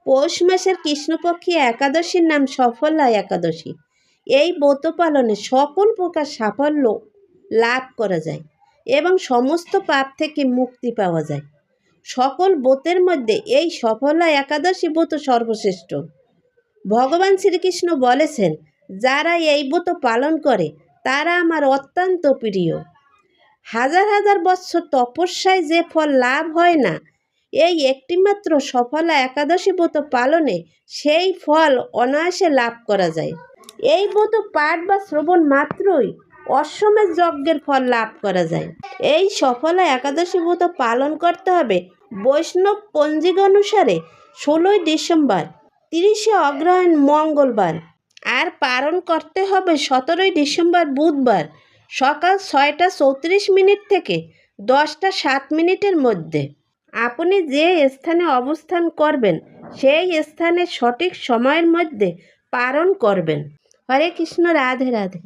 পৌষ মাসের কৃষ্ণপক্ষী একাদশীর নাম সফলা একাদশী। এই ব্রত পালনে সকল প্রকার সাফল্য লাভ করা যায় এবং সমস্ত পাপ থেকে মুক্তি পাওয়া যায়। সকল ব্রতের মধ্যে এই সফলা একাদশী ব্রত সর্বশ্রেষ্ঠ। ভগবান শ্রীকৃষ্ণ বলেছেন, যারা এই ব্রত পালন করে তারা আমার অত্যন্ত প্রিয়। হাজার হাজার বৎসর তপস্যায় যে ফল লাভ হয় না, এই একটিমাত্র সফলা একাদশী ব্রত পালনে সেই ফল অনায়াসে লাভ করা যায়। এই ব্রত পাঠ বা শ্রবণ মাত্রই অশ্বমেধ যজ্ঞের ফল লাভ করা যায়। এই সফলা একাদশী ব্রত পালন করতে হবে বৈষ্ণব পঞ্জিকা অনুসারে 16ই ডিসেম্বর, 30শে অগ্রহায়ণ মঙ্গলবার, আর পালন করতে হবে 17ই ডিসেম্বর বুধবার সকাল 6টা 34 থেকে 10টা 7 মধ্যে। আপনি যে স্থানে অবস্থান করবেন সেই স্থানে সঠিক সময়ের মধ্যে পালন করবেন। হরে কৃষ্ণ, রাধে রাধে।